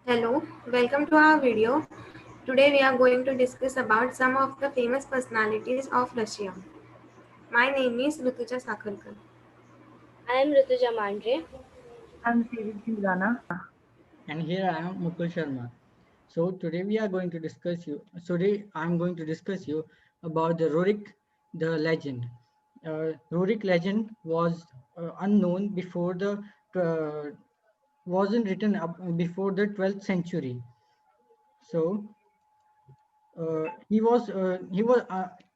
Hello, welcome to our video. Today we are going to discuss about some of the famous personalities of Russia. My name is Rutuja Sakharkar. I am Rutuja Mandhare. I'm Saezel Rana. And here I am Mukul Sharma. So today we are going to discuss you. Today I'm going to discuss you about the Rurik, the legend. Rurik legend was unknown before the wasn't written up before the 12th century. So he was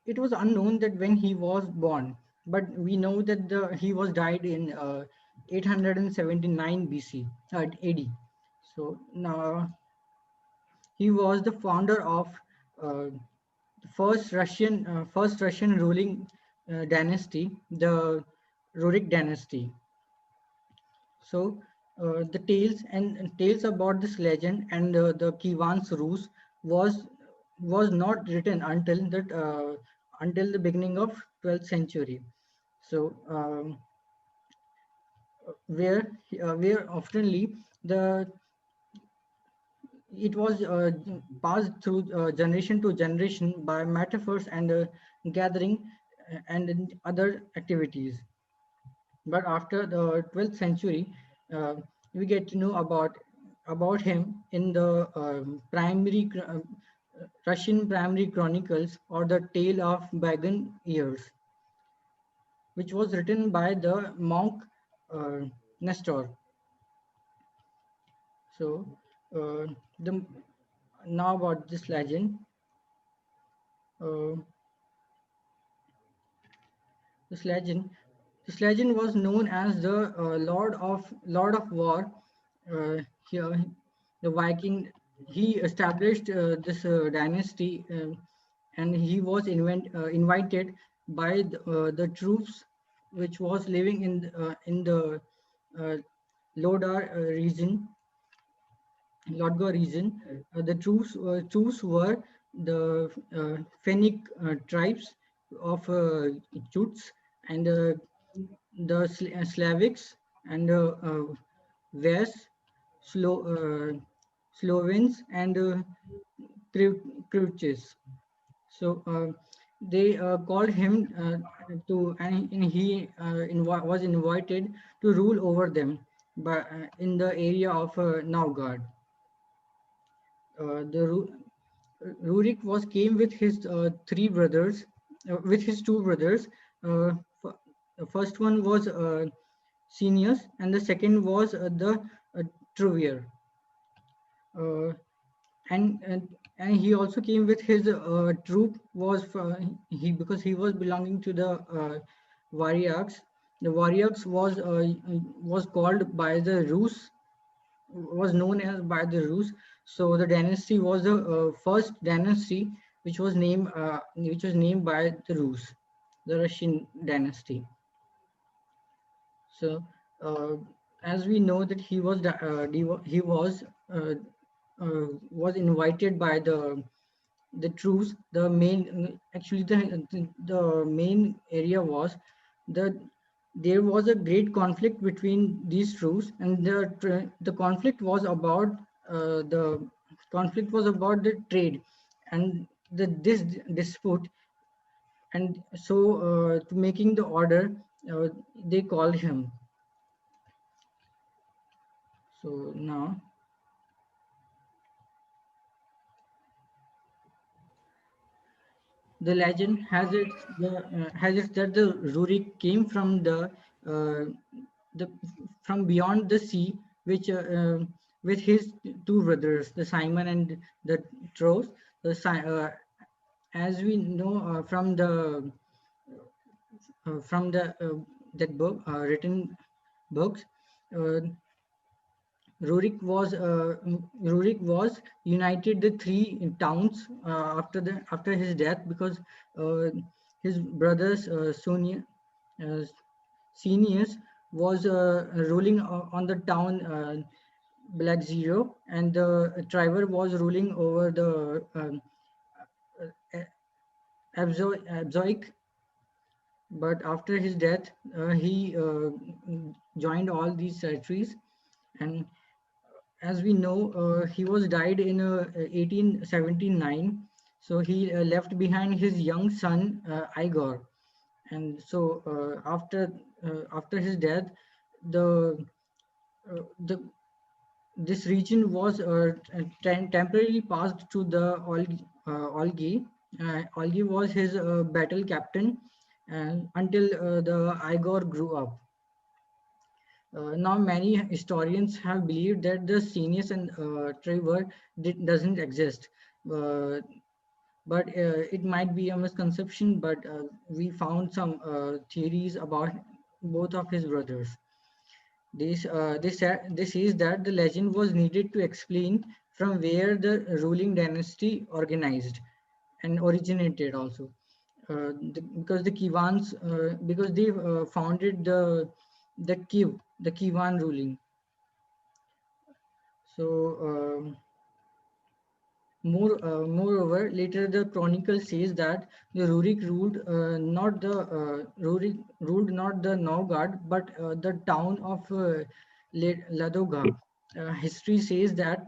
it was unknown that when he was born, but we know that he was died in 879 BC AD. So now he was the founder of the first Russian ruling dynasty, the Rurik Dynasty. So the tales about this legend and the Kivan's Rus was was not written until the beginning of 12th century. So where oftenly the it was passed through generation to generation by metaphors and gathering and other activities. But after the 12th century, uh, we get to know about him in the Russian primary chronicles or the Tale of Bygone Years, which was written by the monk uh, Nestor. So the now about this legend. Uh, this legend this legend was known as the Lord of War. Here, the Viking he established this dynasty, and he was invited by the troops which was living in the uh, Lodar region. The troops were the Fennic tribes of Jutes and the Slavics and West Slovens and Cruches. So they called him and he was invited to rule over them, but in the area of Novgorod. The Rurik was came with his with his two brothers. Uh, the first one was Senius, and the second was the uh, Truvier. Uh, and he also came with his troop was he because he was belonging to the Varyaks. The Varyaks was called by the Rus, was known as by the Rus. So the dynasty was the first dynasty which was named by the Rus, the Russian dynasty. So uh, as we know that uh, was invited by the troops. The main actually the main area was that there was a great conflict between these troops, and the conflict was about the trade and this dispute. And so to making the order, they called him. So now the legend has it that the Rurik came uh, the from beyond the sea, which with his two brothers, the Simon and the Tros. As we know from the that book written books, uh, Rurik was united the three towns after his death, because uh, his brothers uh, Senius was ruling on the town Black Zero, and the Triver was ruling over the uh, Abzoic. But after his death, he joined all these territories, and as we know, he was died in 1879. So he left behind his young son Igor, and so after his death, the this region was temporarily passed to the Olgi. Olgi was his battle captain, and until the Igor grew up. Now, many historians have believed that the Senius and Trevor doesn't exist, uh, but it might be a misconception. But we found some theories about both of his brothers. This is that the legend was needed to explain from where the ruling dynasty organized and originated also. Because the Kivans, because they founded the Kivan ruling. So, moreover, later the chronicle says that the Rurik ruled not the Novgorod, but the town of Ladoga. History says that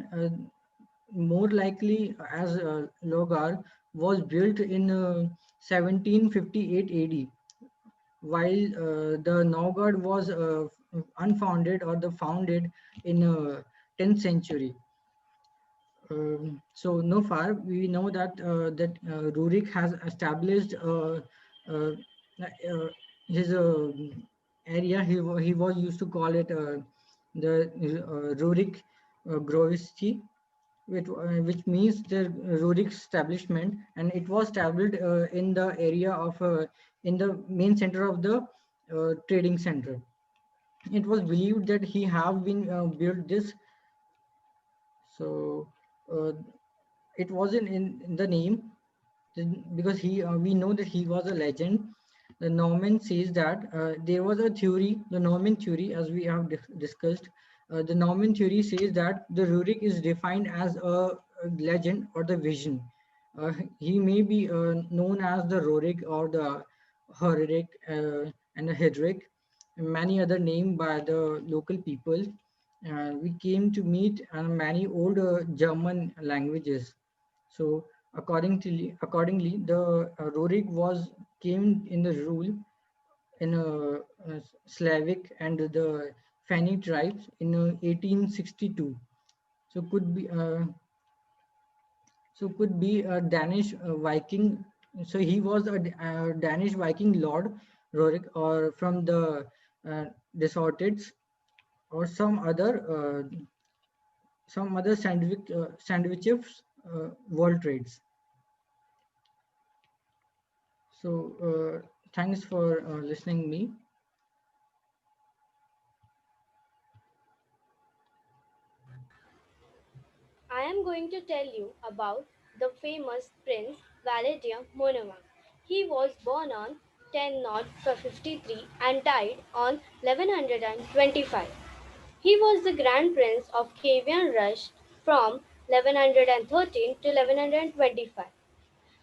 more likely as Logar was built in 1758 AD, while the Novgorod was unfounded or the founded in 10th century. So no far we know that Rurik has established uh, uh, his area. He was used to call it the Rurik Grovisti, which means the Rurik establishment, and it was established in the area of in the main center of the trading center. It was believed that he have been built this. So uh, it wasn't in the name, because he we know that he was a legend. The Norman says that there was a theory, the Norman theory, as we have discussed. The Norman theory says that the Rurik is defined as a legend or the vision. He may be known as the Rorik or the Horik and the Hedrick, and many other names by the local people. We came to meet many old German languages. So accordingly, the Rorik was came in the rule in Slavic and the Feni tribes in 1862. So could be a Danish Viking. So he was a Danish Viking lord Rorik, or from the uh, Desortids, or some other sandwiches world trades. So thanks for listening me. I am going to tell you about the famous Prince Valeria Monama. He was born on 1053 and died on 1125. He was the Grand Prince of Kievan Rus from 1113 to 1125.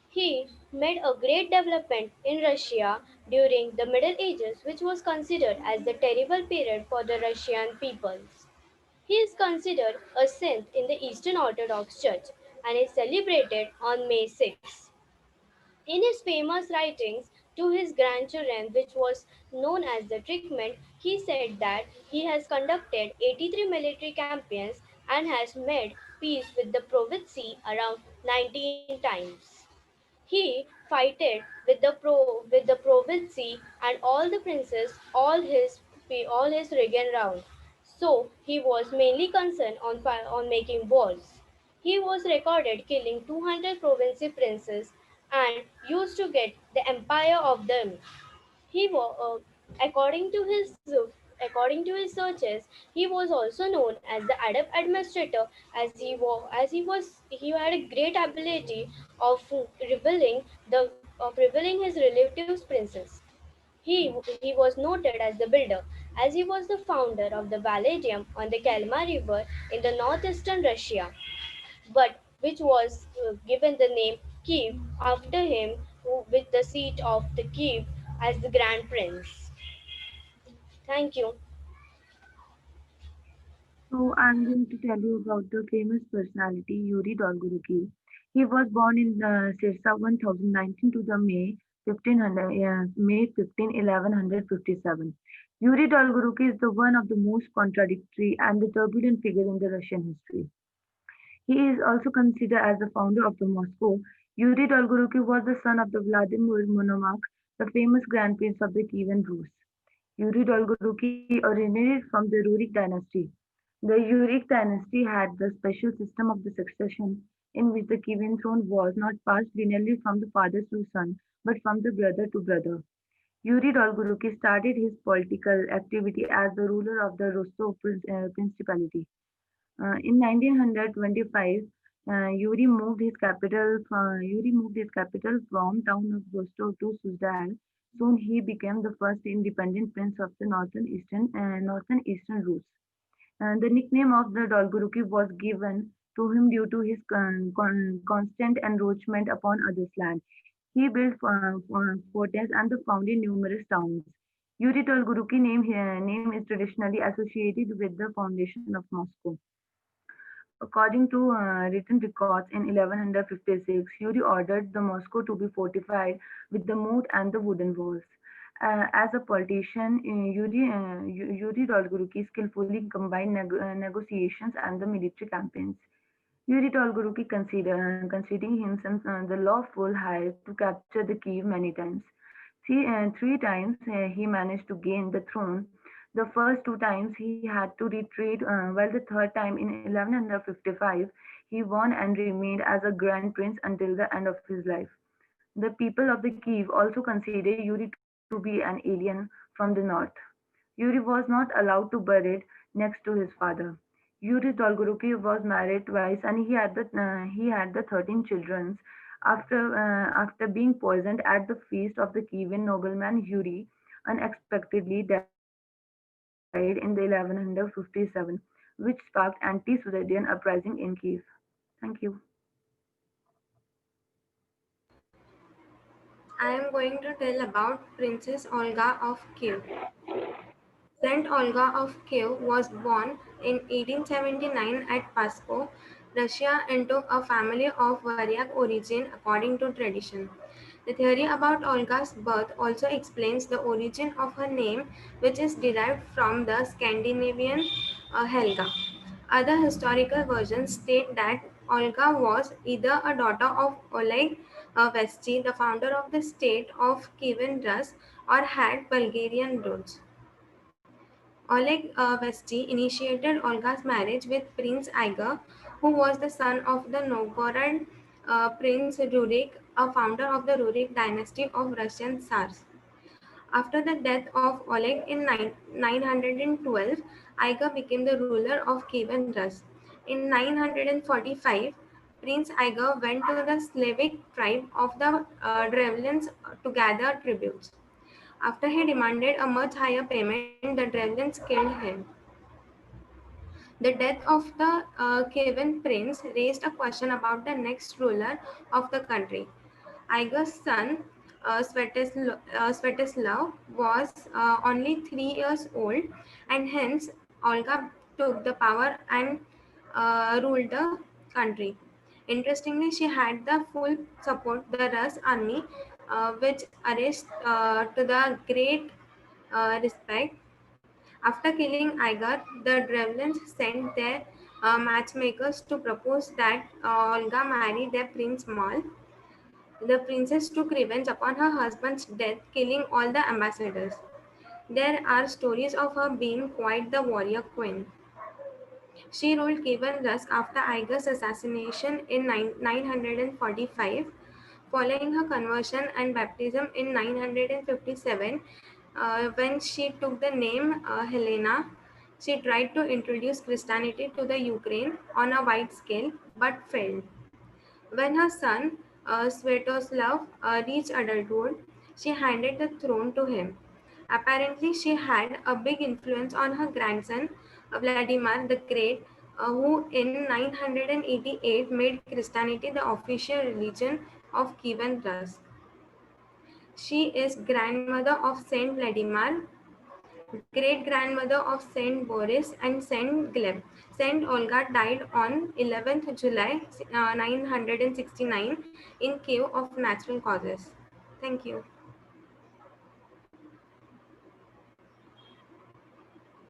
He made a great development in Russia during the Middle Ages, which was considered as the terrible period for the Russian peoples. He is considered a saint in the Eastern Orthodox Church and is celebrated on May 6. In his famous writings to his grandchildren, which was known as the Treatment, he said that he has conducted 83 military campaigns and has made peace with the Provinci around 19 times. He fighted with the Provinci and all the princes, all his region round. So he was mainly concerned on making wars. He was recorded killing 200 Provinci princes and used to get the empire of them. He was, according to his searches, he was also known as the adept administrator, he had a great ability of revealing his relatives' princes. He was noted as the builder, as he was the founder of the Valadium on the Kalma River in the northeastern Russia, but which was given the name Kiev after him, with the seat of the Kiev as the Grand Prince. Thank you. I'm going to tell you about the famous personality Yuri Dolgoruki. He was born in Sirsa 1019 to the May 1500, May 15, 1157. Yuri Dolgoruki is the one of the most contradictory and the turbulent figure in the Russian history. He is also considered as the founder of the Moscow. Yuri Dolgoruki was the son of the Vladimir Monomakh, the famous Grand Prince of the Kievan Rus. Yuri Dolgoruki originated from the Rurik Dynasty. The Rurik Dynasty had the special system of the succession in which the Kievan throne was not passed linearly from the father to son, but from the brother to brother. Yuri Dolgoruki started his political activity as the ruler of the Rostov Principality. In 1925, Yuri moved his capital from town of Rostov to Suzdal. Soon he became the first independent prince of the northern eastern Rus. The nickname of the Dolgoruki was given to him due to his constant encroachment upon others' land. He built forts and founded numerous towns. Yuri Dolgoruki name is traditionally associated with the foundation of Moscow. According to written records in 1156, Yuri ordered the Moscow to be fortified with the moat and the wooden walls. As a politician, Yuri Dolgoruki skillfully combined negotiations and the military campaigns. Yuri Dolgoruki considering himself the lawful heir to capture the Kiev many times. Three times he managed to gain the throne. The first two times he had to retreat, while the third time in 1155 he won and remained as a grand prince until the end of his life. The people of the Kiev also considered Yuri to be an alien from the north. Yuri was not allowed to buried next to his father. Yuri Dolgoruki was married twice and he had the 13 children. After being poisoned at the feast of the Kievan nobleman Yuri unexpectedly died in the 1157, which sparked anti-Sudetan uprising in Kiev. Thank you. I am going to tell about Princess Olga of Kiev. Saint Olga of Kiev was born in 1879 at Pasko, Russia, into a family of Varyak origin according to tradition. The theory about Olga's birth also explains the origin of her name, which is derived from the Scandinavian Helga. Other historical versions state that Olga was either a daughter of Oleg Vesty, the founder of the state of Kievan Rus, or had Bulgarian roots. Oleg Vesty initiated Olga's marriage with Prince Igor, who was the son of the Novgorod Prince Rurik, a founder of the Rurik Dynasty of Russian Tsars. After the death of Oleg in 912, Igor became the ruler of Kievan Rus. In 945, Prince Igor went to the Slavic tribe of the Drevlians to gather tributes. After he demanded a much higher payment, the Drevlians killed him. The death of the Kievan prince raised a question about the next ruler of the country. Igor's son, Svetoslav, was only 3 years old, and hence Olga took the power and ruled the country. Interestingly, she had the full support the Rus army, which arrest to the great respect. After killing Igor, the Drevlians sent their matchmakers to propose that Olga marry their Prince Mal. The princess took revenge upon her husband's death, killing all the ambassadors. There are stories of her being quite the warrior queen. She ruled Kievan Rus after Igor's assassination in 945. Following her conversion and baptism in 957, when she took the name Helena, she tried to introduce Christianity to the Ukraine on a wide scale but failed. When her son, Svetoslav, reached adulthood, she handed the throne to him. Apparently, she had a big influence on her grandson, Vladimir the Great, who in 988 made Christianity the official religion of Kievan Rus. She is grandmother of Saint Vladimir. great grandmother of Saint Boris and Saint Gleb. Saint Olga died on 11th July 969 in Kiev of natural causes. Thank you.